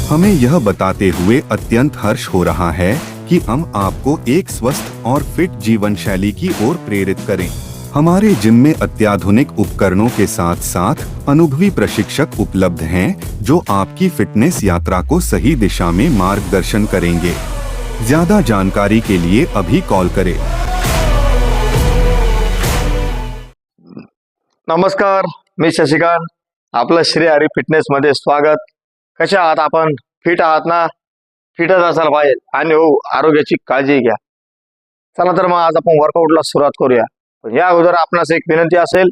हमें यह बताते हुए अत्यंत हर्ष हो रहा है कि हम आपको एक स्वस्थ और फिट जीवन शैली की ओर प्रेरित करें। हमारे जिम में अत्याधुनिक उपकरणों के साथ साथ अनुभवी प्रशिक्षक उपलब्ध हैं जो आपकी फिटनेस यात्रा को सही दिशा में मार्गदर्शन करेंगे। ज्यादा जानकारी के लिए अभी कॉल करें। नमस्कार, मी शशिकांत, आपलं श्री हरी फिटनेस मध्ये स्वागत। कशा आहात आपण? फिट आहात ना? फिटच असायला पाहिजे आणि हो, आरोग्याची काळजी घ्या। चला तर मग आज आपण वर्कआउटला सुरुवात करूया। पण या अगोदर आपणास एक विनंती असेल,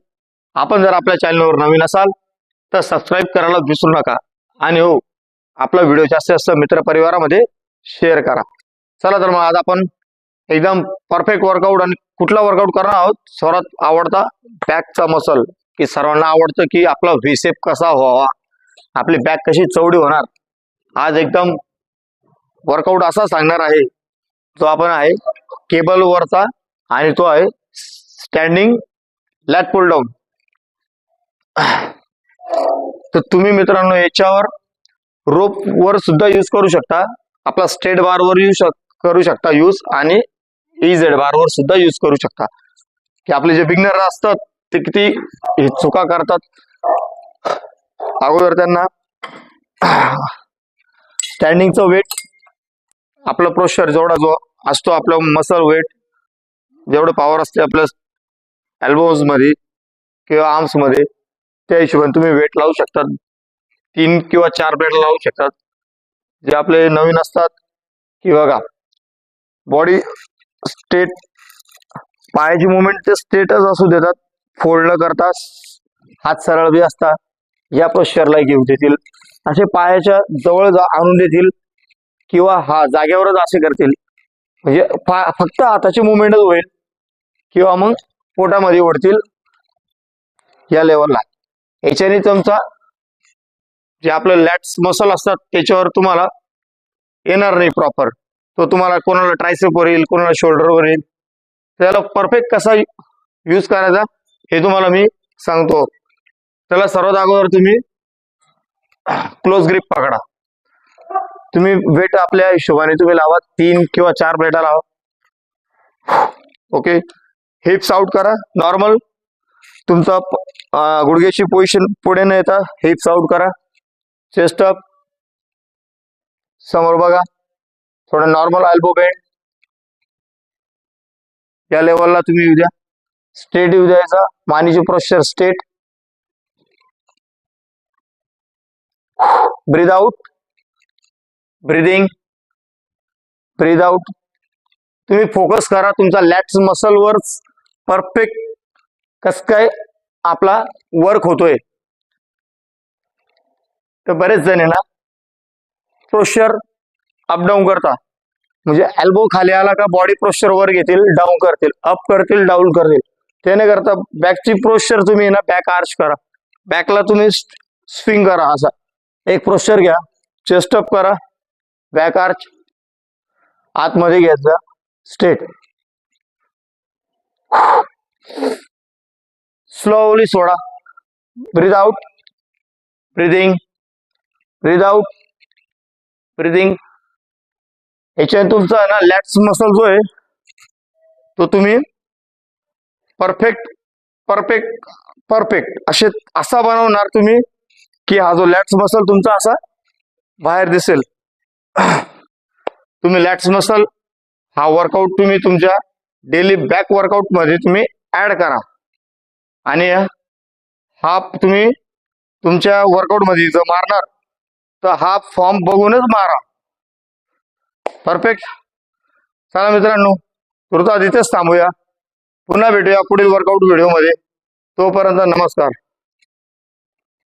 आपण जर आपल्या चॅनलवर नवीन असाल तर सबस्क्राईब करायला विसरू नका आणि हो, आपला व्हिडिओ जास्तीत जास्त मित्रपरिवारामध्ये शेअर करा। चला तर मग आज आपण एकदम परफेक्ट वर्कआउट आणि कुठला वर्कआउट करणार आहोत? सर्वात आवडता बॅकचा मसल, की सर्वांना आवडतं की आपला व्ही शेप कसा व्हावा, आपली बॅक कशी चौडी होणार। आज एकदम वर्कआउट असा सांगणार आहे जो आपण आहे केबल वरचा आणि तो आहे स्टँडिंग लॅट पुल डाऊन। तर तुम्ही मित्रांनो याच्यावर रोप वर सुद्धा यूज करू शकता, आपला स्ट्रेट बार वर करू शकता यूज, आणि इझेड बार वर सुद्धा यूज करू शकता। की आपले जे बिगनर असतात ते किती चुका करतात। अगोदर त्यांना स्टँडिंगचं वेट, आपलं प्रोश्चर जेवढा जो असतो, आपलं मसल वेट जेवढं पॉवर असते आपल्या एल्बोज मध्ये किंवा आर्म्स मध्ये, त्या हिशोबाने तुम्ही वेट लावू शकता। 3 किंवा 4 प्लेट लावू शकतात। जे आपले नवीन असतात की बघा बॉडी स्ट्रेट, पायाची मुवमेंट ते स्ट्रेटच असू देतात, फोल्ड न करता हात सरळ बी असता, या पोश्चरला घेऊ देतील, असे पायाच्या जवळ आणून देतील किंवा हा जागेवरच असे करतील। म्हणजे फक्त हाताची मुवमेंटच होईल किंवा मग पोटामध्ये ओढतील या लेवलला। याच्याने तुमचा जे आपलं लॅट्स मसल असतात त्याच्यावर तुम्हाला येणार नाही प्रॉपर, तो तुम्हाला कोणाला ट्रायसेपवर येईल, कोणाला शोल्डरवर येईल। त्याला परफेक्ट कसा यूज करायचा हे तुम्हाला मी सांगतो। त्याला सर्वात अगोदर तुम्ही क्लोज ग्रिप पकडा, तुम्ही वेट आपल्या हिशोबाने तुम्ही लावा, 3 किंवा 4 प्लेटा लावा। ओके, हिप्स आउट करा नॉर्मल, तुमचा गुडघ्याची पोझिशन पुढे न येता हिप्स आउट करा। चेस्ट अप, समोर बघा, थोडं नॉर्मल एल्बो बेंड, या लेवलला तुम्ही येऊ द्या, स्ट्रेट येऊ द्यायचा, मानेची पोश्चर स्ट्रेट। ब्रीद आउट, ब्रीदिंग, ब्रीद आउट। तुम्ही फोकस करा तुमचा लॅट्स मसल वर परफेक्ट कस काय आपला वर्क होतोय। तर बरेच जण आहे ना पोश्चर अप डाऊन करता, म्हणजे एल्बो खाली आला का बॉडी पोश्चर वर घेतील, डाऊन करतील, अप करतील, डाऊन करतील। ते न करता बॅकची पोश्चर तुम्ही ना बॅक आर्च करा, बॅकला तुम्ही स्विंग करा, असा एक पोश्चर घ्या, चेस्ट अप करा, बॅक आर्च, आतमध्ये घ्यायचा, स्ट्रेट, स्लोली सोडा, ब्रीद आउट, ब्रीदिंग, ब्रीद आउट, ब्रीदिंग। याच्याने तुमचा ना लॅट्स मसल जो आहे तो तुम्ही परफेक्ट परफेक्ट परफेक्ट असा बनवणार तुम्ही की हा जो लॅट्स मसल तुमचा असा बाहेर दिसेल। तुम्ही लॅट्स मसल हा वर्कआउट तुम्ही तुमच्या डेली बॅक वर्कआउट मध्ये तुम्ही ऍड करा, आणि हा तुम्ही तुमच्या वर्कआउट मध्ये जर मारणार तर हा फॉर्म बघूनच मारा। परफेक्ट। चला मित्रांनो, तुर्तास इथेच थांबूया, पुन्हा भेटूया पुढील वर्कआउट व्हिडिओ मध्ये। तोपर्यंत नमस्कार।